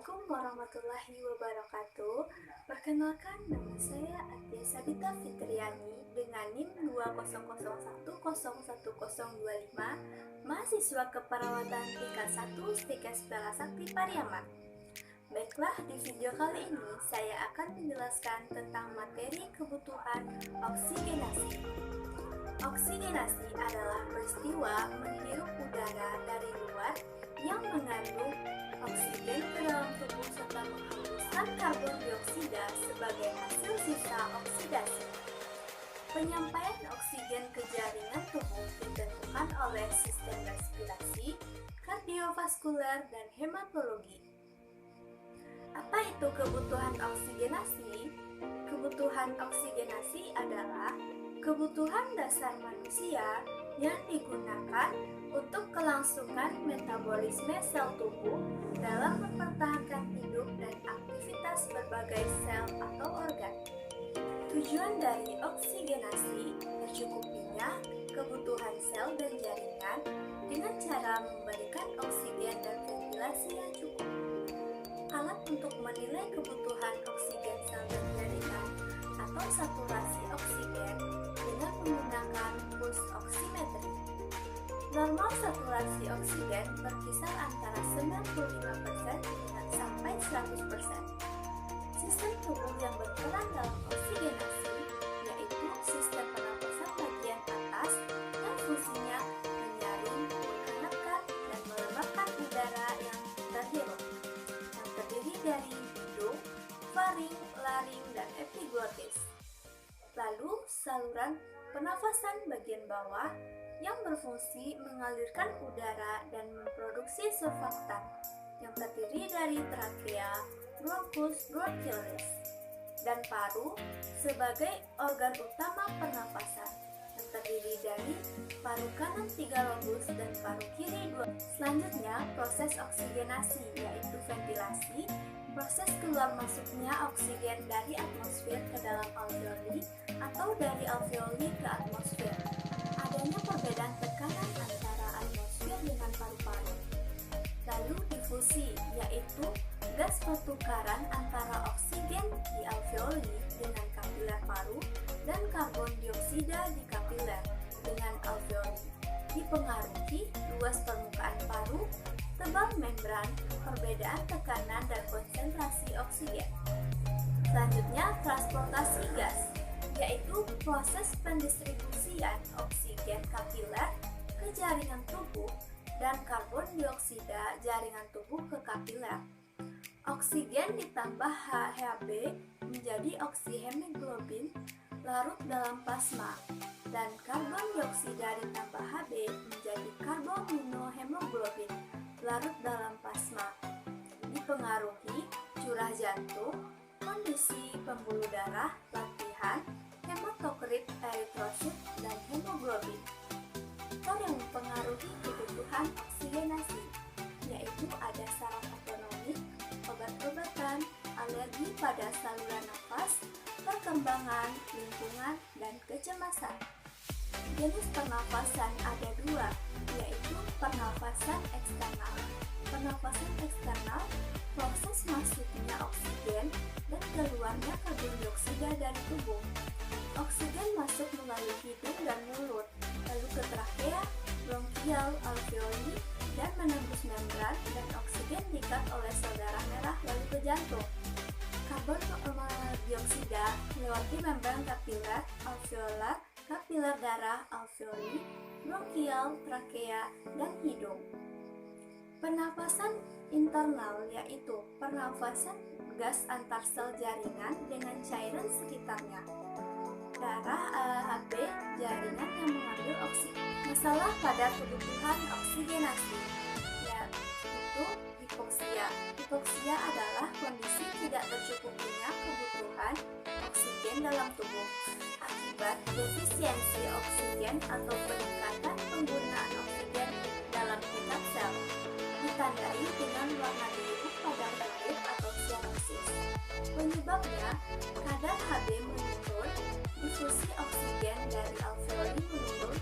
Assalamualaikum warahmatullahi wabarakatuh. Perkenalkan, nama saya Atia Sabita Fitriani dengan NIM 200101025, mahasiswa keperawatan tingkat 1 STIKES Bela Sakti Pariaman. Baiklah, di video kali ini saya akan menjelaskan tentang materi kebutuhan oksigenasi. Oksigenasi adalah peristiwa menghirup udara dari luar yang mengandung oksigen ke dalam tubuh serta menghembuskan karbon dioksida sebagai hasil sisa oksidasi. Penyampaian oksigen ke jaringan tubuh ditentukan oleh sistem respirasi, kardiovaskuler, dan hematologi. Apa itu kebutuhan oksigenasi? Kebutuhan oksigenasi adalah kebutuhan dasar manusia yang digunakan untuk kelangsungan metabolisme sel tubuh dalam mempertahankan hidup dan aktivitas berbagai sel atau organ. Tujuan dari oksigenasi tercukupinya kebutuhan sel dan jaringan dengan cara memberikan oksigen dan ventilasi yang cukup. Alat untuk menilai kebutuhan oksigen sel dan jaringan atau saturasi oksigen dengan menggunakan pulse oximetry. Normal saturasi oksigen berkisar antara 95% sampai 100%. Sistem tubuh yang berperan dalam oksigenasi yaitu sistem pernapasan bagian atas yang fungsinya menyaring, menghangatkan, dan melembabkan udara yang terhirup, yang terdiri dari hidung, faring, laring, dan epiglottis. Lalu saluran pernafasan bagian bawah yang berfungsi mengalirkan udara dan memproduksi surfaktan yang terdiri dari trakea, bronkus, bronchiolus, dan paru sebagai organ utama pernafasan yang terdiri dari paru kanan 3 lobus dan paru kiri 2. Selanjutnya, proses oksigenasi yaitu ventilasi, proses keluar masuknya oksigen dari atmosfer ke dalam alveoli atau dari alveoli ke atmosfer. Adanya perbedaan tekanan antara atmosfer dengan paru-paru. Lalu difusi, yaitu gas pertukaran antara oksigen di alveoli dengan kapiler paru dan karbon dioksida di kapiler dengan alveoli. Dipengaruhi luas permukaan paru, tebal membran, perbedaan tekanan dan konsentrasi oksigen. Selanjutnya, transportasi gas, yaitu proses pendistribusian oksigen kapiler ke jaringan tubuh dan karbon dioksida jaringan tubuh ke kapiler. Oksigen ditambah Hb menjadi oksihemoglobin larut dalam plasma, dan karbon dioksida ditambah Hb menjadi karbonmonohemoglobin larut dalam plasma. Dipengaruhi curah jantung, kondisi pembuluh darah, latihan, hematokrit, eritrosit, dan hemoglobin. Faktor yang mempengaruhi kebutuhan oksigenasi yaitu ada saraf otonomik, obat-obatan, alergi pada saluran nafas, perkembangan, lingkungan, dan kecemasan. Jenis pernafasan ada 2, yaitu pernafasan eksternal. Pernafasan eksternal, proses masuknya oksigen dan keluarnya karbon dioksida dari tubuh. Oksigen masuk melalui hidung dan mulut, lalu ke trakea, bronkial, alveoli, dan menembus membran, dan oksigen diikat oleh sel darah merah lalu ke jantung. Karbon dioksida melewati membran kapiler, alveolar, kapiler darah, alveoli, bronkial, trakea, dan hidung. Pernafasan internal yaitu pernafasan gas antar sel jaringan dengan cairan sekitarnya. Darah Hb jaringan yang mengambil oksigen. Masalah pada kebutuhan oksigenasi yaitu hipoksia. Hipoksia adalah kondisi tidak tercukupinya kebutuhan oksigen dalam tubuh akibat defisiensi oksigen atau peningkatan penggunaan oksigen dalam tingkat sel, ditandai dengan warna biru pada kulit atau sianosis. Penyebabnya kadar Hb menurun, difusi oksigen dari alveoli menurun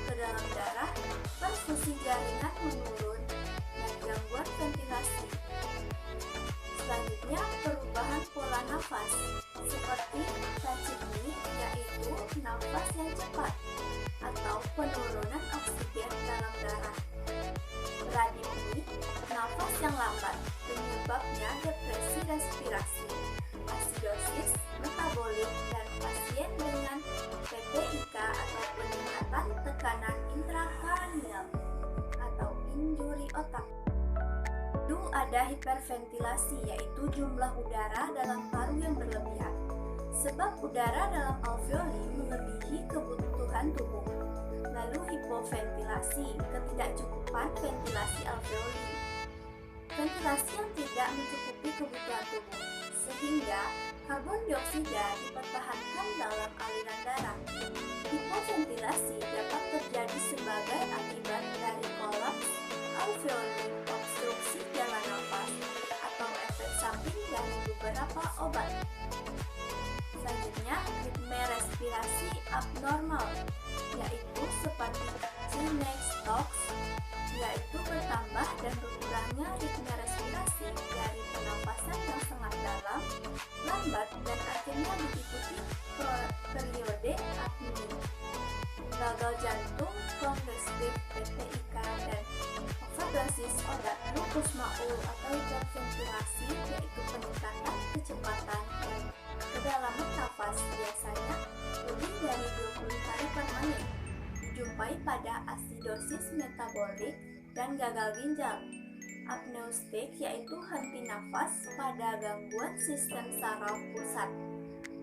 ke dalam darah, perfusi jaringan menurun, dan gangguan ventilasi. nafas yang cepat atau penurunan oksigen dalam darah. Bradipni, nafas yang lambat, penyebabnya depresi respirasi, asidosis metabolik, dan pasien dengan PPIK atau peningkatan tekanan intrakranial atau injuri otak. Lalu ada hiperventilasi, yaitu jumlah udara dalam paru yang berlebihan. Sebab udara dalam alveoli melebihi kebutuhan tubuh. Lalu hipoventilasi, ketidakcukupan ventilasi alveoli. Ventilasi yang tidak mencukupi kebutuhan tubuh, sehingga karbon dioksida dipertahankan dalam aliran darah. Hipoventilasi dapat terjadi sebagai akibat dari kolaps alveoli, obstruksi jalan nafas, atau efek samping dari beberapa obat. Selanjutnya, ritme respirasi abnormal, yaitu seperti Cheyne-Stokes, yaitu bertambah dan berkurangnya ritme respirasi dari pernapasan yang sangat dalam, lambat, dan akhirnya diikuti periode apnea. Gagal jantung, kongestif, PPIK, dan overdosis obat lupus maul atau hiperventilasi, yaitu peningkatan kecepatan dan kedalaman nafas, biasanya lebih dari 20 kali per menit, dijumpai pada asidosis metabolik dan gagal ginjal. Apneustik, yaitu henti nafas pada gangguan sistem saraf pusat.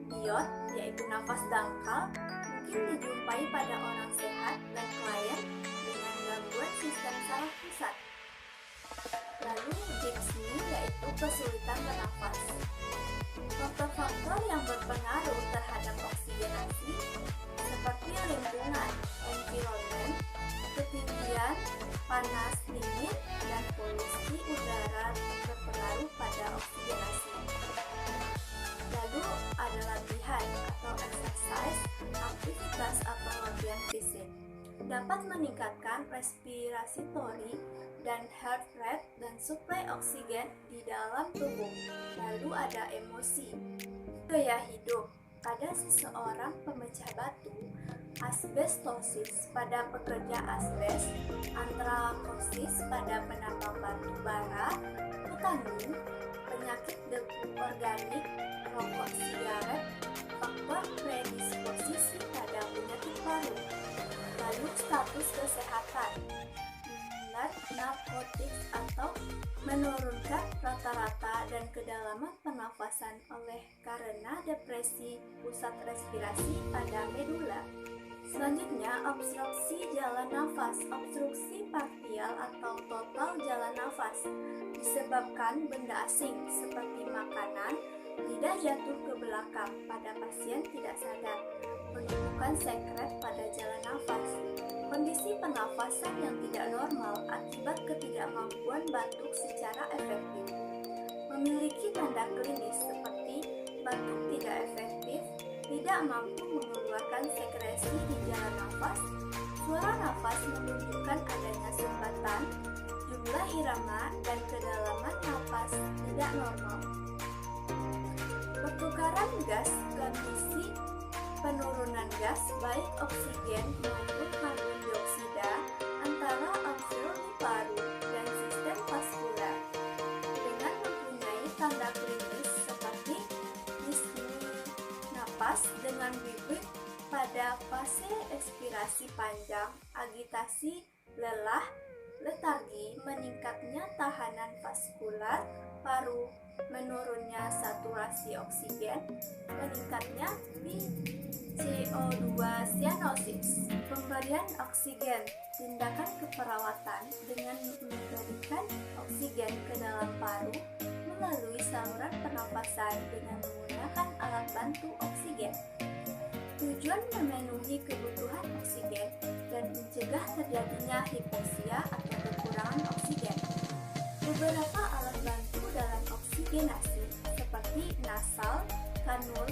Diot, yaitu nafas dangkal, mungkin dijumpai pada orang sehat dan klien dengan gangguan sistem saraf pusat. Lalu dyspnea, yaitu kesulitan bernafas. Faktor-faktor yang berpengaruh terhadap oksigenasi seperti lingkungan, environment, ketinggian, panas, dingin, dan polusi udara berpengaruh pada oksigenasi. Lalu ada latihan atau exercise, aktivitas atau latihan fisik. Dapat meningkatkan respiratory dan heart rate dan suplai oksigen di dalam tubuh. Lalu ada emosi. Gaya hidup. Pada seseorang pemecah batu, asbestosis pada pekerja asbes, antrakosis pada penambang batu bara, petani, penyakit debu organik, rokok sigaret, faktor predisposisi pada penyakit paru. Lalu status kesehatan, narkotik atau menurunkan rata-rata dan kedalaman pernafasan oleh karena depresi pusat respirasi pada medula. Selanjutnya, obstruksi jalan nafas. Obstruksi parsial atau total jalan nafas disebabkan benda asing seperti makanan, lidah jatuh ke belakang pada pasien tidak sadar, penumpukan sekret pada jalan nafas, kondisi pernafasan yang tidak normal akibat ketidakmampuan batuk secara efektif, memiliki tanda klinis seperti batuk tidak efektif, tidak mampu mengeluarkan sekresi di jalan nafas, suara nafas menunjukkan adanya sumbatan, jumlah irama dan kedalaman nafas tidak normal. Pertukaran gas, kondisi penurunan gas baik oksigen maupun karbon dioksida antara alveoli paru dan sistem vaskular dengan mempunyai tanda klinis seperti dyspnea napas dengan bibit pada fase ekspirasi panjang, agitasi, lelah, letargi, meningkatnya tahanan vaskular paru, menurunnya saturasi oksigen, meningkatnya CO2 cyanosis. Pemberian oksigen, tindakan keperawatan dengan memberikan oksigen ke dalam paru melalui saluran pernapasan dengan menggunakan alat bantu oksigen. Tujuan memenuhi kebutuhan oksigen dan mencegah terjadinya hipoksia atau kekurangan oksigen. Beberapa alat bantu dalam oksigenasi seperti nasal, kanul,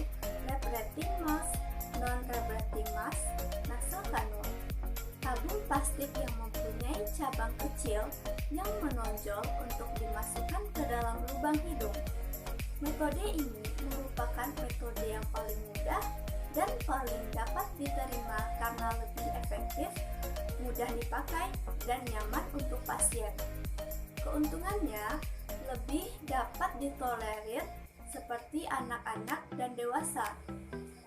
rebreathing mask, non-rebreathing mask, nasal kanul, tabung plastik yang mempunyai cabang kecil yang menonjol untuk dimasukkan ke dalam lubang hidung. Metode ini merupakan metode yang paling mudah dan paling dapat diterima karena lebih efektif, mudah dipakai, dan nyaman untuk pasien. Keuntungannya lebih dapat ditolerir seperti anak-anak dan dewasa.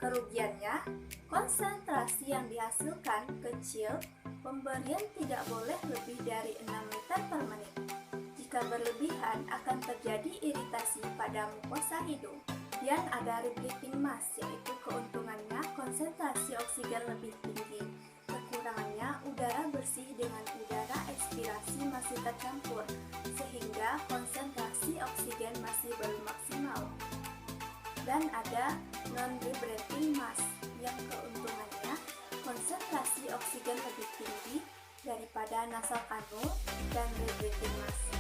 Kerugiannya, konsentrasi yang dihasilkan kecil, pemberian tidak boleh lebih dari 6 liter per menit. Jika berlebihan akan terjadi iritasi pada mukosa hidung. Dan ada rebreathing mask, yaitu keuntungannya konsentrasi oksigen lebih tinggi. Kekurangannya udara bersih dengan udara ekspirasi masih tercampur, sehingga konsentrasi oksigen masih belum maksimal. Dan ada non-rebreathing mask, yang keuntungannya konsentrasi oksigen lebih tinggi daripada nasal kanul dan rebreathing mask.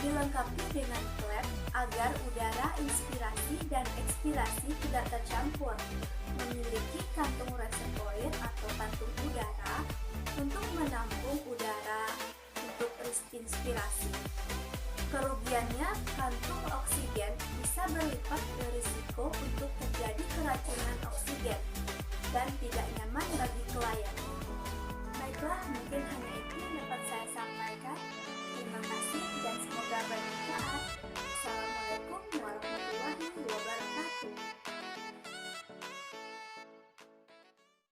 Dilengkapi dengan klep agar udara inspirasi dan ekspirasi tidak tercampur. Memiliki kantung reservoir atau kantung udara untuk menampung udara untuk inspirasi. Kerugiannya, kantung oksigen bisa berlipat berisiko untuk terjadi keracunan oksigen dan tidak nyaman bagi klien. Baiklah,